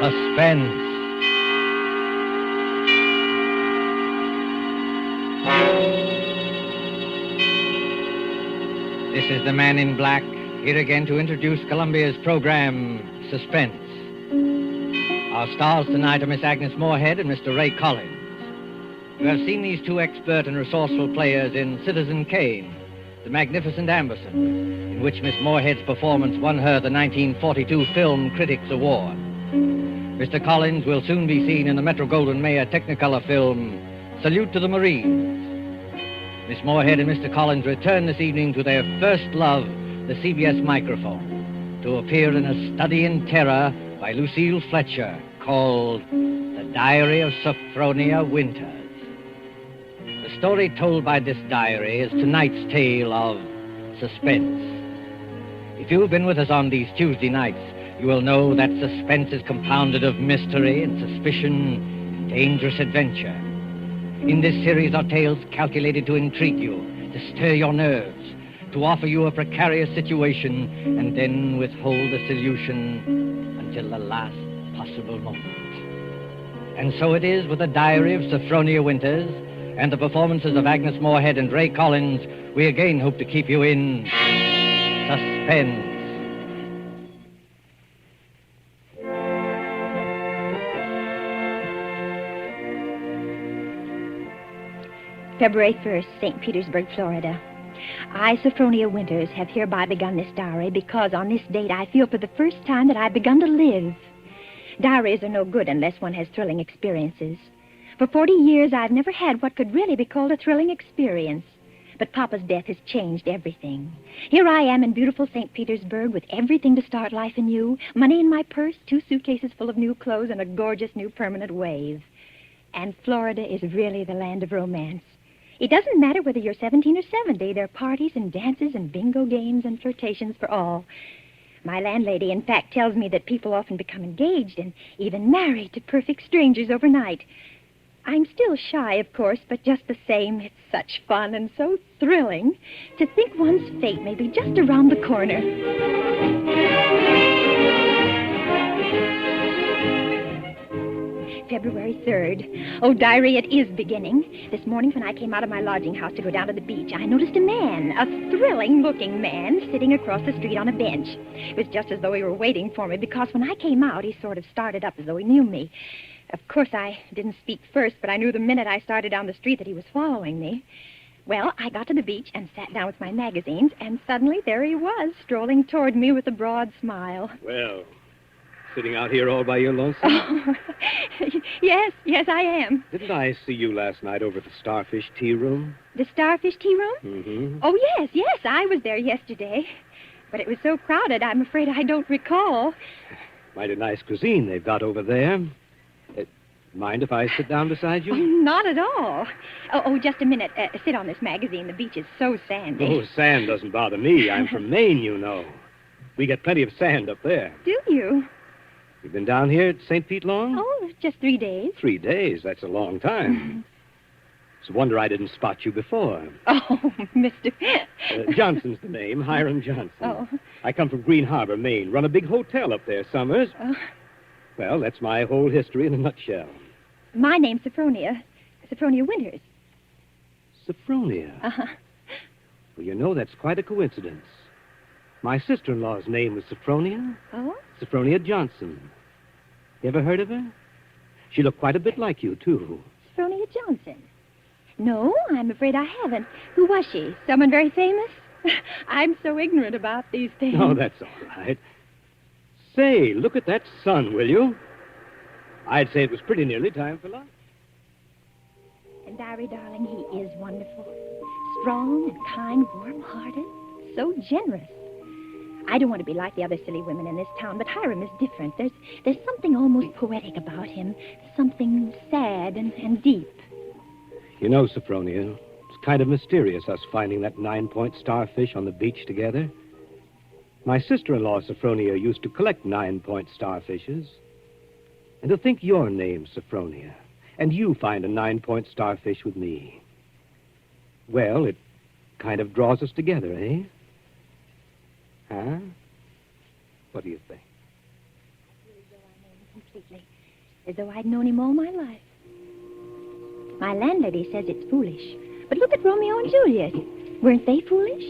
Suspense. This is the Man in Black, here again to introduce Columbia's program, Suspense. Our stars tonight are Miss Agnes Moorehead and Mr. Ray Collins. You have seen these two expert and resourceful players in Citizen Kane, The Magnificent Amberson, in which Miss Moorehead's performance won her the 1942 Film Critics Award. Mr. Collins will soon be seen in the Metro-Goldwyn-Mayer Technicolor film, Salute to the Marines. Miss Moorehead and Mr. Collins return this evening to their first love, the CBS microphone, to appear in a study in terror by Lucille Fletcher called The Diary of Sophronia Winters. The story told by this diary is tonight's tale of suspense. If you've been with us on these Tuesday nights, you will know that suspense is compounded of mystery and suspicion and dangerous adventure. In this series are tales calculated to intrigue you, to stir your nerves, to offer you a precarious situation, and then withhold the solution until the last possible moment. And so it is with the Diary of Sophronia Winters and the performances of Agnes Moorehead and Ray Collins, we again hope to keep you in suspense. February 1st, St. Petersburg, Florida. I, Sophronia Winters, have hereby begun this diary because on this date I feel for the first time that I've begun to live. Diaries are no good unless one has thrilling experiences. For 40 years, I've never had what could really be called a thrilling experience. But Papa's death has changed everything. Here I am in beautiful St. Petersburg with everything to start life anew, money in my purse, 2 suitcases full of new clothes, and a gorgeous new permanent wave. And Florida is really the land of romance. It doesn't matter whether you're 17 or 70. There are parties and dances and bingo games and flirtations for all. My landlady, in fact, tells me that people often become engaged and even married to perfect strangers overnight. I'm still shy, of course, but just the same, it's such fun and so thrilling to think one's fate may be just around the corner. February 3rd. Oh, diary, it is beginning. This morning when I came out of my lodging house to go down to the beach, I noticed a man, a thrilling-looking man, sitting across the street on a bench. It was just as though he were waiting for me, because when I came out, he sort of started up as though he knew me. Of course, I didn't speak first, but I knew the minute I started down the street that he was following me. Well, I got to the beach and sat down with my magazines, and suddenly there he was, strolling toward me with a broad smile. Well, sitting out here all by your lonesome? Oh, yes, I am. Didn't I see you last night over at the Starfish Tea Room? The Starfish Tea Room? Mm-hmm. Oh, yes, I was there yesterday. But it was so crowded, I'm afraid I don't recall. Mighty nice cuisine they've got over there. Mind if I sit down beside you? Oh, not at all. Oh, just a minute. Sit on this magazine. The beach is so sandy. Oh, sand doesn't bother me. I'm from Maine, you know. We get plenty of sand up there. Do you? You've been down here at St. Pete long? Oh, just 3 days. 3 days? That's a long time. It's a wonder I didn't spot you before. Oh, Mr. Johnson's the name, Hiram Johnson. Oh. I come from Green Harbor, Maine. Run a big hotel up there summers. Oh. Well, that's my whole history in a nutshell. My name's Sophronia. Sophronia Winters. Sophronia? Uh-huh. Well, you know, that's quite a coincidence. My sister-in-law's name was Sophronia. Oh? Sophronia Johnson. You ever heard of her? She looked quite a bit like you, too. Sophronia Johnson? No, I'm afraid I haven't. Who was she? Someone very famous? I'm so ignorant about these things. Oh, that's all right. Say, look at that sun, will you? I'd say it was pretty nearly time for lunch. And Diary, darling, he is wonderful. Strong and kind, warm-hearted, so generous. I don't want to be like the other silly women in this town, but Hiram is different. There's something almost poetic about him, something sad and deep. You know, Sophronia, it's kind of mysterious, us finding that 9-point starfish on the beach together. My sister-in-law, Sophronia, used to collect 9-point starfishes. And to think your name's Sophronia, and you find a 9-point starfish with me. Well, it kind of draws us together, eh? Huh? What do you think? completely, as though I'd known him all my life. My landlady says it's foolish, but look at Romeo and Juliet. Weren't they foolish?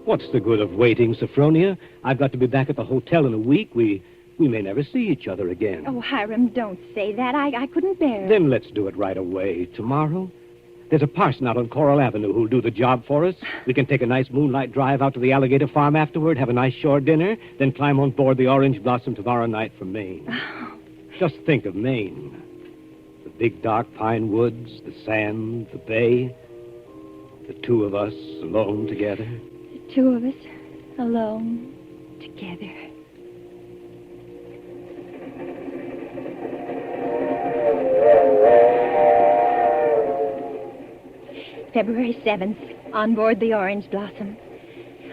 What's the good of waiting, Sophronia? I've got to be back at the hotel in a week. We may never see each other again. Oh, Hiram, don't say that. I couldn't bear it. Then let's do it right away. Tomorrow? There's a parson out on Coral Avenue who'll do the job for us. We can take a nice moonlight drive out to the Alligator Farm afterward, have a nice shore dinner, then climb on board the Orange Blossom tomorrow night from Maine. Just think of Maine. The big dark pine woods, the sand, the bay. The two of us alone together. The two of us alone together. February 7th, on board the Orange Blossom.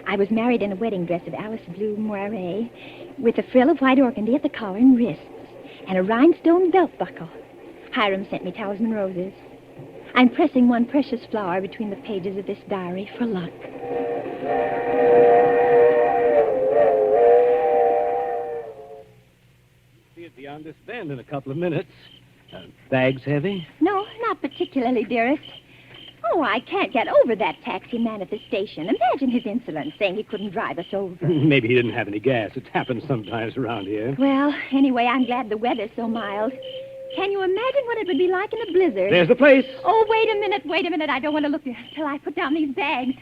I was married in a wedding dress of Alice blue moiré, with a frill of white organdy at the collar and wrists, and a rhinestone belt buckle. Hiram sent me talisman roses. I'm pressing one precious flower between the pages of this diary for luck. See it beyond this bend in a couple of minutes. Bags heavy? No, not particularly, dearest. Oh, I can't get over that taxi man at the station. Imagine his insolence, saying he couldn't drive us over. Maybe he didn't have any gas. It happens sometimes around here. Well, anyway, I'm glad the weather's so mild. Can you imagine what it would be like in a blizzard? There's the place. Oh, wait a minute. I don't want to look until I put down these bags.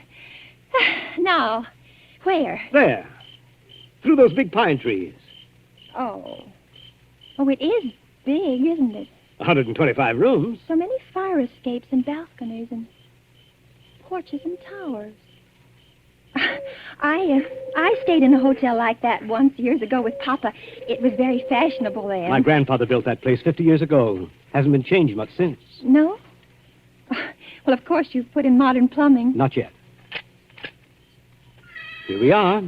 Now, where? There. Through those big pine trees. Oh, it is big, isn't it? 125 rooms. So many fire escapes and balconies and porches and towers. I stayed in a hotel like that once years ago with Papa. It was very fashionable then. My grandfather built that place 50 years ago. Hasn't been changed much since. No? Well, of course, you've put in modern plumbing. Not yet. Here we are.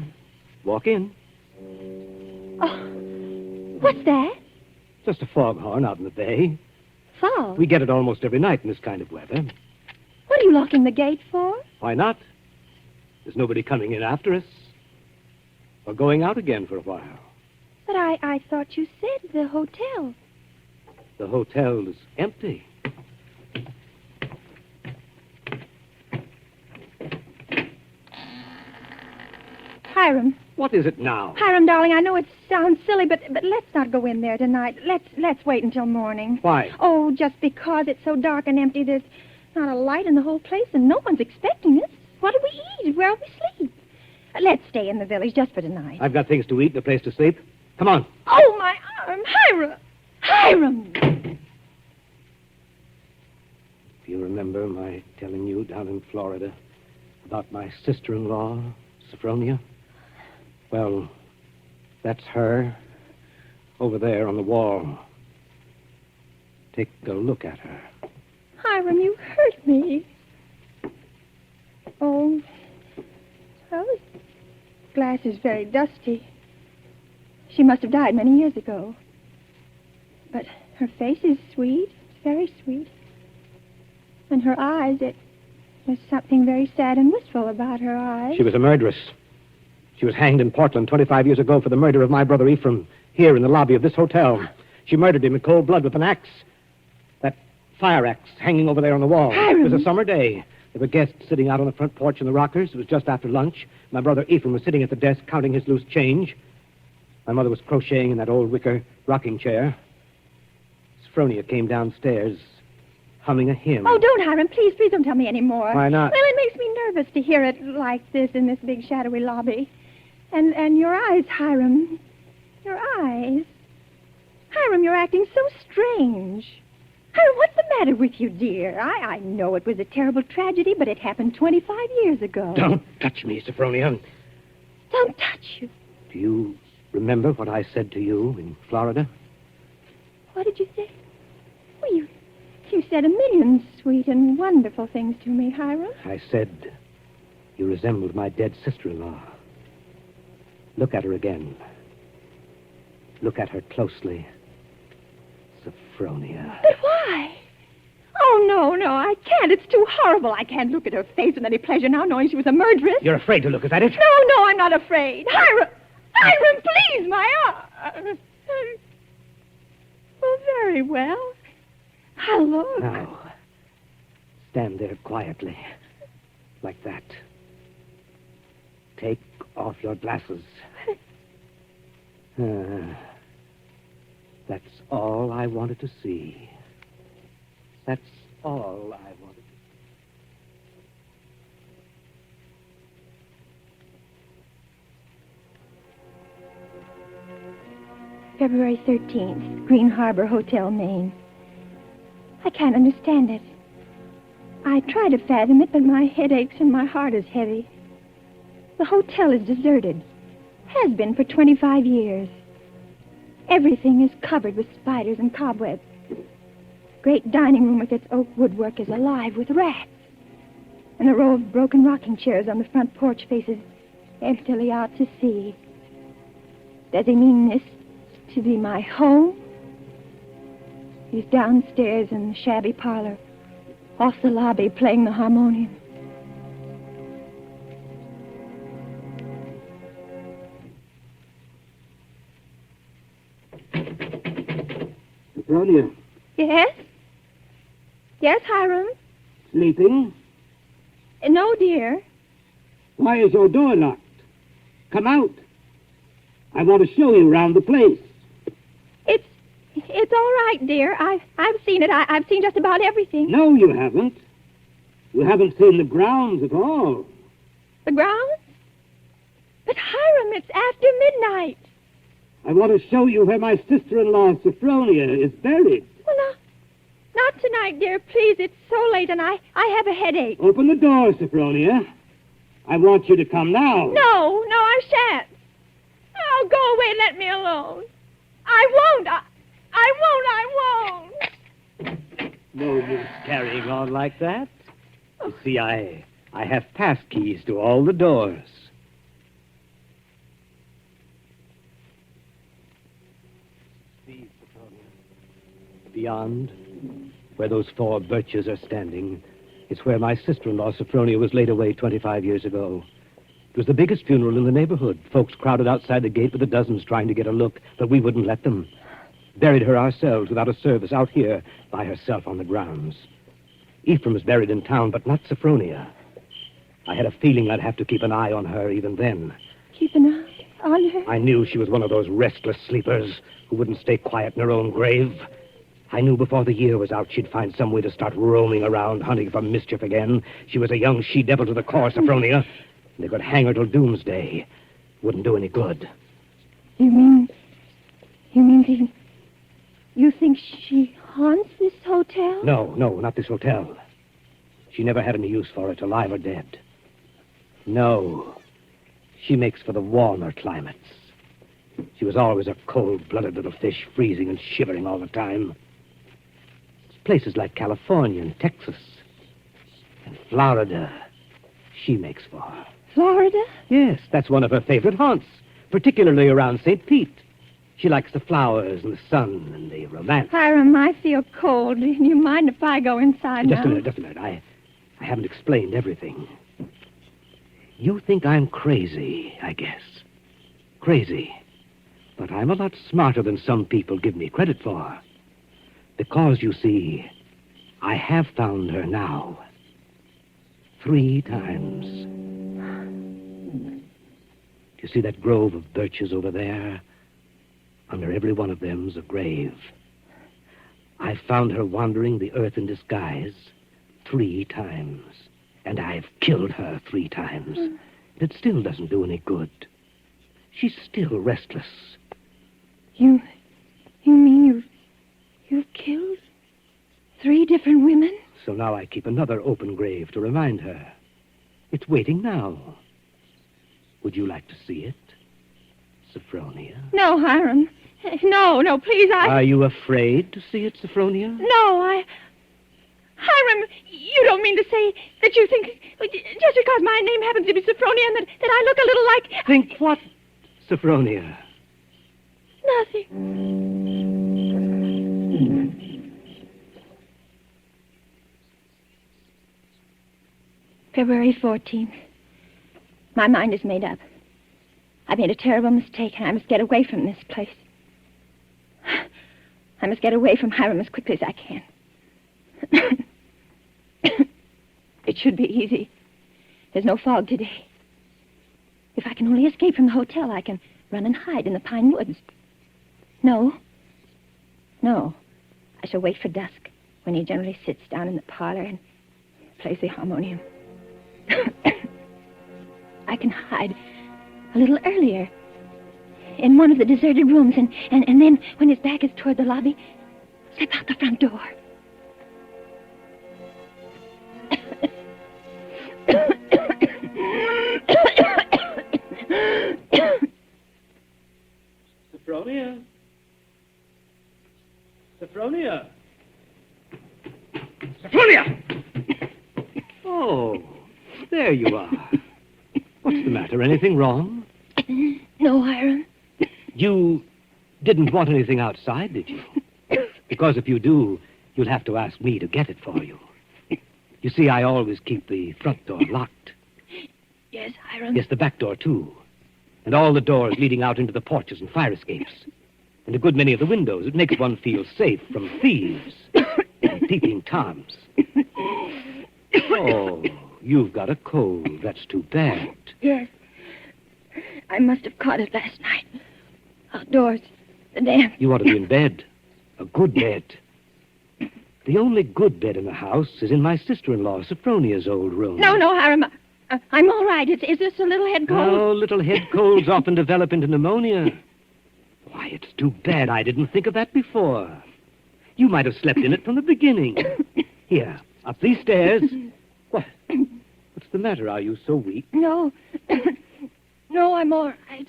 Walk in. Oh, what's that? Just a foghorn out in the bay. Fog? We get it almost every night in this kind of weather. What are you locking the gate for? Why not? There's nobody coming in after us. Or going out again for a while. But I thought you said the hotel. The hotel is empty. Hiram. What is it now? Hiram, darling, I know it sounds silly, but let's not go in there tonight. Let's wait until morning. Why? Oh, just because it's so dark and empty. There's not a light in the whole place, and no one's expecting us. What do we eat? Where will we sleep? Let's stay in the village just for tonight. I've got things to eat and a place to sleep. Come on. Oh, my arm! Hiram! Do you remember my telling you down in Florida about my sister-in-law, Sophronia? Well, that's her over there on the wall. Take a look at her. Hiram, you hurt me. Oh, well, this glass is very dusty. She must have died many years ago. But her face is sweet, very sweet. And her eyes, there's something very sad and wistful about her eyes. She was a murderess. She was hanged in Portland 25 years ago for the murder of my brother Ephraim, here in the lobby of this hotel. She murdered him in cold blood with an axe. That fire axe hanging over there on the wall. Hiram. It was a summer day. There were guests sitting out on the front porch in the rockers. It was just after lunch. My brother Ephraim was sitting at the desk counting his loose change. My mother was crocheting in that old wicker rocking chair. Sophronia came downstairs, humming a hymn. Oh, don't, Hiram. Please don't tell me any more. Why not? Well, it makes me nervous to hear it like this in this big shadowy lobby. And your eyes, Hiram. Your eyes. Hiram, you're acting so strange. Hiram, what's the matter with you, dear? I know it was a terrible tragedy, but it happened 25 years ago. Don't touch me, Sophronia. Don't touch you. Do you remember what I said to you in Florida? What did you say? Well, you said a million sweet and wonderful things to me, Hiram. I said you resembled my dead sister-in-law. Look at her again. Look at her closely. Sophronia. But why? Oh, no, I can't. It's too horrible. I can't look at her face with any pleasure now, knowing she was a murderess. You're afraid to look at it? No, I'm not afraid. Hiram! Hiram, please, my arm. Oh, very well. I'll look. Now, stand there quietly, like that. Take off your glasses. That's all I wanted to see. That's all I wanted. February 13th, Green Harbor Hotel, Maine. I can't understand it. I try to fathom it, but my head aches and my heart is heavy. The hotel is deserted. Has been for 25 years. Everything is covered with spiders and cobwebs. Great dining room with its oak woodwork is alive with rats. And the row of broken rocking chairs on the front porch faces emptily out to sea. Does he mean this to be my home? He's downstairs in the shabby parlor, off the lobby, playing the harmonium. Sophronia, Yes? Yes, Hiram? sleeping? No, dear. Why is your door locked? Come out. I want to show you around the place. It's all right, dear. I've seen it. I've seen just about everything. No, you haven't. You haven't seen the grounds at all. The grounds? But, Hiram, it's after midnight. I want to show you where my sister-in-law, Sophronia, is buried. Well, not tonight, dear. Please, it's so late, and I have a headache. Open the door, Sophronia. I want you to come now. No, I shan't. Oh, go away and let me alone. I won't. I won't. No use carrying on like that. You see, I have pass keys to all the doors. See, Sophronia. Beyond, where those 4 birches are standing, it's where my sister-in-law, Sophronia, was laid away 25 years ago. It was the biggest funeral in the neighborhood. Folks crowded outside the gate with the dozens trying to get a look, but we wouldn't let them. Buried her ourselves without a service out here by herself on the grounds. Ephraim is buried in town, but not Sophronia. I had a feeling I'd have to keep an eye on her even then. Keep an eye on her? I knew she was one of those restless sleepers who wouldn't stay quiet in her own grave. I knew before the year was out she'd find some way to start roaming around, hunting for mischief again. She was a young she-devil to the core, Sophronia. They could hang her till doomsday. Wouldn't do any good. You mean you think she haunts this hotel? No, not this hotel. She never had any use for it, alive or dead. No. She makes for the warmer climates. She was always a cold-blooded little fish, freezing and shivering all the time. It's places like California and Texas and Florida she makes for. Florida? Yes, that's one of her favorite haunts, particularly around St. Pete. She likes the flowers and the sun and the romance. Hiram, I feel cold. Do you mind if I go inside Just now? a minute. I haven't explained everything. You think I'm crazy, I guess. Crazy. But I'm a lot smarter than some people give me credit for. Because, you see, I have found her now. 3 times. Do you see that grove of birches over there? Under every one of them's a grave. I've found her wandering the earth in disguise 3 times. And I've killed her 3 times. It still doesn't do any good. She's still restless. You mean you've killed 3 different women? So now I keep another open grave to remind her. It's waiting now. Would you like to see it, Sophronia? No, Hiram. No, please, Are you afraid to see it, Sophronia? No, Hiram, you don't mean to say that you think, just because my name happens to be Sophronia, and that I look a little like... Think what, Sophronia? Nothing. February 14th. My mind is made up. I made a terrible mistake, and I must get away from this place. I must get away from Hiram as quickly as I can. It should be easy. There's no fog today. If I can only escape from the hotel, I can run and hide in the pine woods. No. I shall wait for dusk, when he generally sits down in the parlor and plays the harmonium. I can hide a little earlier in one of the deserted rooms, and then, when his back is toward the lobby, slip out the front door. Sophronia? Sophronia? Sophronia! Oh, there you are. What's the matter? Anything wrong? No, Hiram. You didn't want anything outside, did you? Because if you do, you'll have to ask me to get it for you. You see, I always keep the front door locked. Yes, Hiram. Yes, the back door, too. And all the doors leading out into the porches and fire escapes. And a good many of the windows. It makes one feel safe from thieves and peeping Toms. Oh, you've got a cold. That's too bad. Yes. I must have caught it last night. Outdoors. The damp. You ought to be in bed. A good bed. The only good bed in the house is in my sister-in-law, Sophronia's old room. No, Hiram. I'm all right. Is this a little head cold? Oh, little head colds often develop into pneumonia. Why, it's too bad I didn't think of that before. You might have slept in it from the beginning. Here, up these stairs. What? What's the matter? Are you so weak? No. No, I'm all right.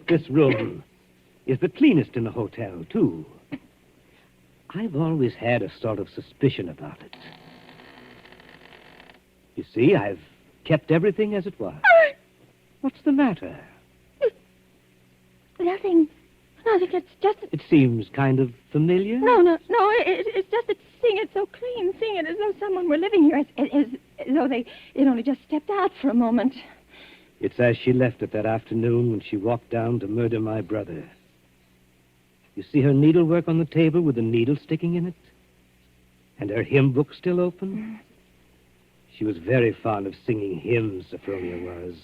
This room is the cleanest in the hotel, too. I've always had a sort of suspicion about it. You see, I've kept everything as it was. What's the matter? Nothing. It's just... It seems kind of familiar. No. It's just that seeing it so clean, seeing it as though someone were living here, as though they'd only just stepped out for a moment. It's as she left it that afternoon when she walked down to murder my brother. You see her needlework on the table with the needle sticking in it? And her hymn book still open? She was very fond of singing hymns, Sophronia was.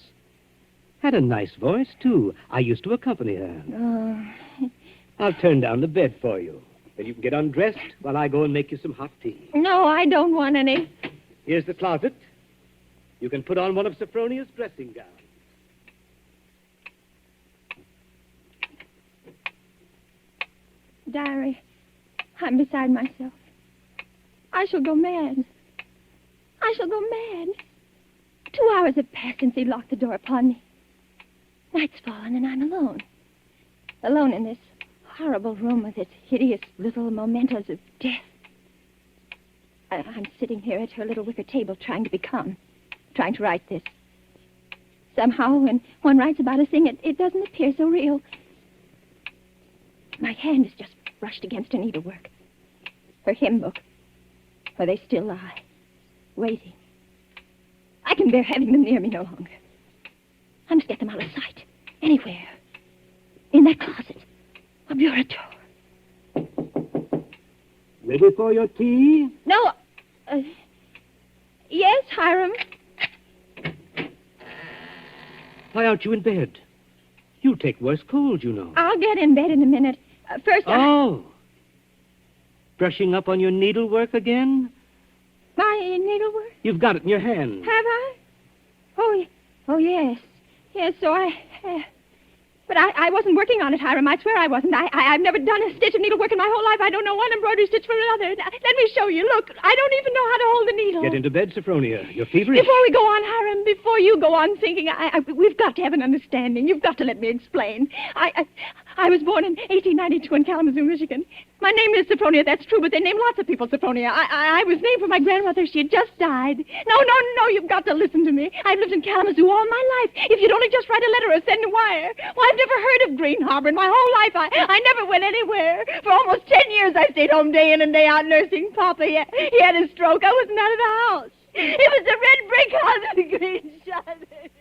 Had a nice voice, too. I used to accompany her. Oh. I'll turn down the bed for you. Then you can get undressed while I go and make you some hot tea. No, I don't want any. Here's the closet. You can put on one of Sophronia's dressing gowns. Diary, I'm beside myself. I shall go mad. 2 hours have passed since he locked the door upon me. Night's fallen and I'm alone. Alone in this horrible room with its hideous little mementos of death. I'm sitting here at her little wicker table trying to be calm, trying to write this. Somehow, when one writes about a thing, it doesn't appear so real. My hand is just brushed against her needlework. Her hymn book, where they still lie, waiting. I can bear having them near me no longer. I must get them out of sight. Anywhere. In that closet. A bureau door. Ready for your tea? No. Yes, Hiram. Why aren't you in bed? You'll take worse cold, you know. I'll get in bed in a minute. First, Oh. Brushing up on your needlework again? My needlework? You've got it in your hand. Have I? Oh, yes. Yes, so I have. But I wasn't working on it, Hiram. I swear I wasn't. I've never done a stitch of needlework in my whole life. I don't know one embroidery stitch from another. Let me show you. Look, I don't even know how to hold the needle. Get into bed, Sophronia. You're feverish. Before we go on, Hiram, before you go on thinking, we've got to have an understanding. You've got to let me explain. I was born in 1892 in Kalamazoo, Michigan. My name is Sophronia, that's true, but they name lots of people Sophronia. I was named for my grandmother. She had just died. No, you've got to listen to me. I've lived in Kalamazoo all my life. If you'd only just write a letter or send a wire. Well, I've never heard of Green Harbor in my whole life. I never went anywhere. For almost 10 years, I stayed home day in and day out nursing Papa. He had a stroke. I wasn't out of the house. It was the red brick house with the green shutters.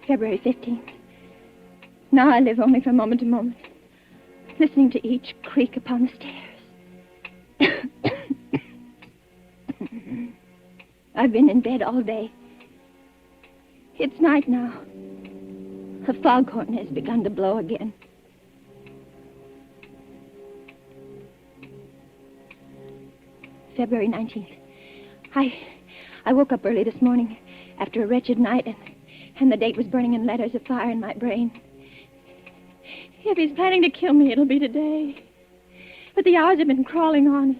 February 15th. Now I live only from moment to moment, listening to each creak upon the stairs. I've been in bed all day. It's night now. The foghorn has begun to blow again. February 19th. I woke up early this morning after a wretched night, and the date was burning in letters of fire in my brain. If he's planning to kill me, it'll be today. But the hours have been crawling on.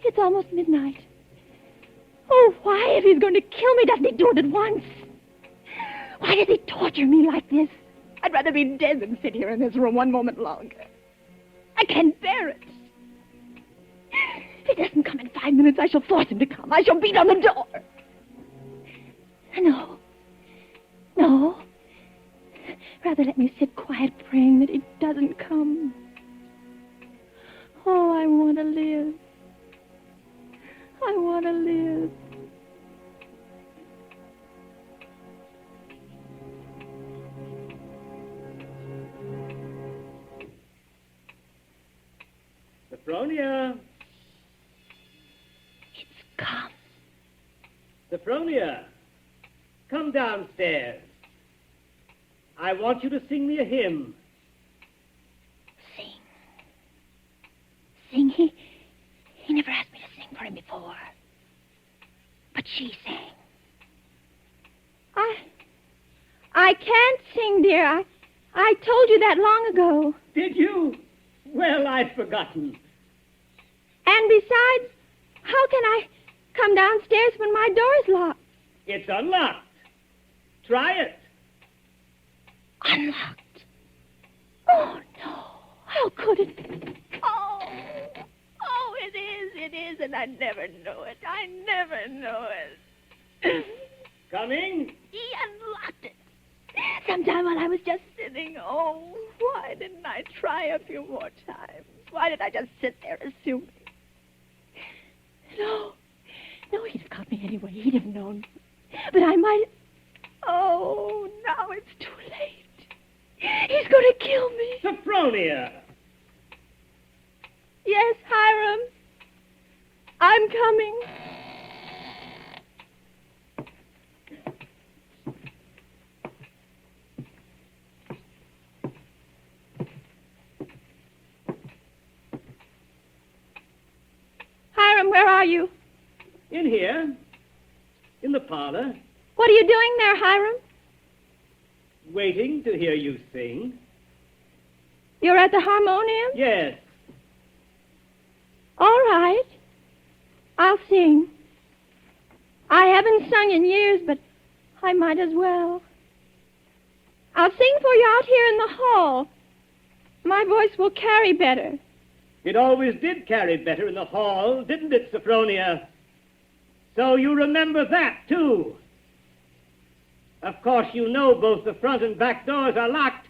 It's almost midnight. Oh, why, if he's going to kill me, doesn't he do it at once? Why does he torture me like this? I'd rather be dead than sit here in this room one moment longer. I can't bear it. If he doesn't come in 5 minutes, I shall force him to come. I shall beat on the door. No. Rather let me sit quiet praying that he doesn't come. Oh, I want to live. I want to live. Sophronia! It's come. Sophronia! Come downstairs. I want you to sing me a hymn. Sing? He never asked me to sing for him before. But she sang. I can't sing, dear. I told you that long ago. Did you? Well, I'd forgotten. And besides, how can I come downstairs when my door's locked? It's unlocked. Try it. Unlocked? Oh, no. How could it be? Oh, it is, and I never know it. I never know it. Coming? He unlocked it. Sometime while I was just sitting. Oh, why didn't I try a few more times? Why did I just sit there assuming? No, he'd have caught me anyway. He'd have known. But I might... Oh, now it's too late. He's going to kill me. Sophronia! Yes, Hiram. I'm coming. Hiram, where are you? In here. In the parlor. What are you doing there, Hiram? Waiting to hear you sing. You're at the harmonium? Yes. All right. I'll sing. I haven't sung in years, but I might as well. I'll sing for you out here in the hall. My voice will carry better. It always did carry better in the hall, didn't it, Sophronia? So you remember that, too. Of course, you know both the front and back doors are locked.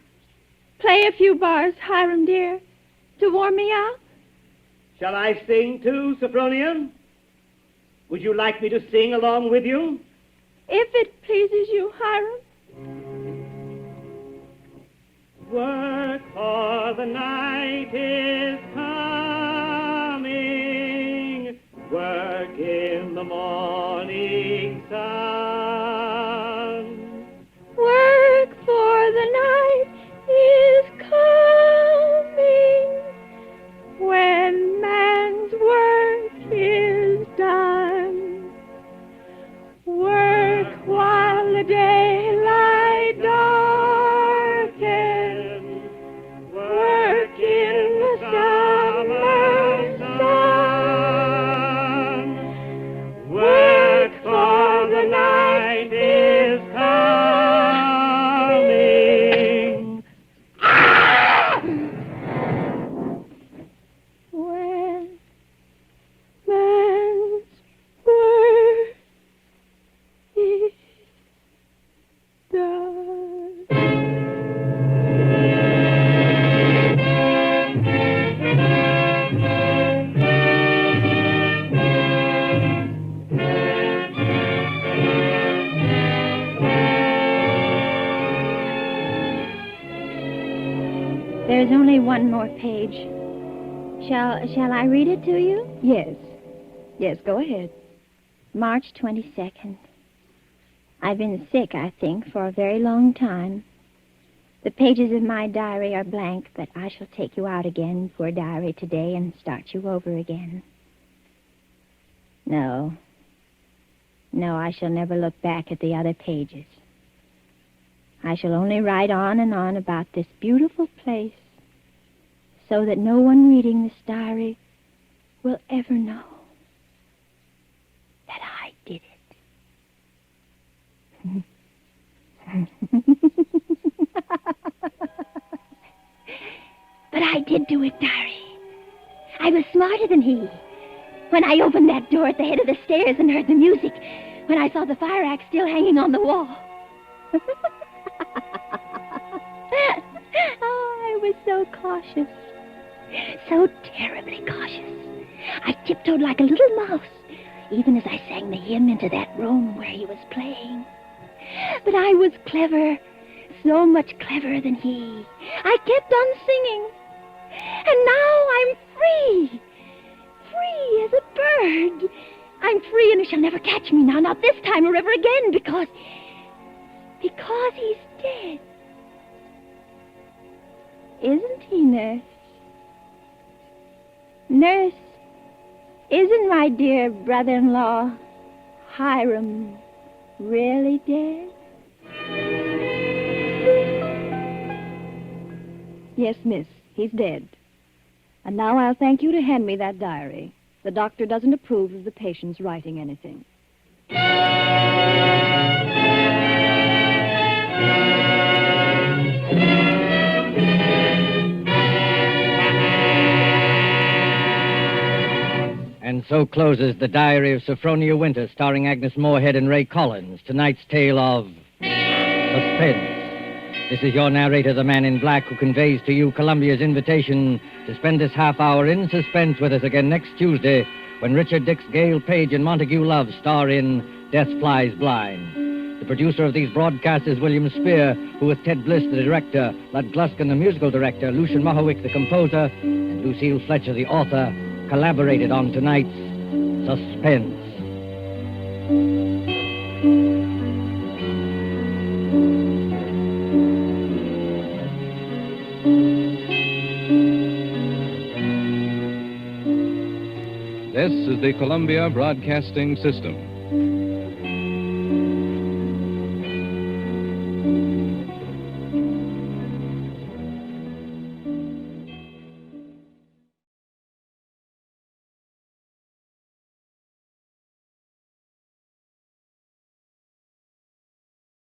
Play a few bars, Hiram, dear, to warm me up. Shall I sing, too, Sophronia? Would you like me to sing along with you? If it pleases you, Hiram. Work for the night is coming. Work in the morning sun. Work for the night is coming when man's work is done. Work while the daylight darkens. Work in the summer sun. Work for There's only one more page. Shall I read it to you? Yes. Yes, go ahead. March 22nd. I've been sick, I think, for a very long time. The pages of my diary are blank, but I shall take you out again, poor diary, today and start you over again. No, I shall never look back at the other pages. I shall only write on and on about this beautiful place, so that no one reading this diary will ever know that I did it. But I did do it, diary. I was smarter than he. When I opened that door at the head of the stairs and heard the music, when I saw the fire axe still hanging on the wall. Oh, I was so cautious. So terribly cautious. I tiptoed like a little mouse, even as I sang the hymn into that room where he was playing. But I was clever, so much cleverer than he. I kept on singing. And now I'm free. Free as a bird. I'm free and he shall never catch me now, not this time or ever again, because he's dead. Isn't he, Nurse? Nurse, isn't my dear brother-in-law, Hiram, really dead? Yes, miss, he's dead. And now I'll thank you to hand me that diary. The doctor doesn't approve of the patient's writing anything. And so closes The Diary of Sophronia Winter, starring Agnes Moorehead and Ray Collins. Tonight's tale of Suspense. This is your narrator, the Man in Black, who conveys to you Columbia's invitation to spend this half hour in suspense with us again next Tuesday, when Richard Dix, Gail Page, and Montague Love star in Death Flies Blind. The producer of these broadcasts is William Spear, who with Ted Bliss, the director, Lud Gluskin, the musical director, Lucian Mohowick, the composer, and Lucille Fletcher, the author, collaborated on tonight's Suspense. This is the Columbia Broadcasting System.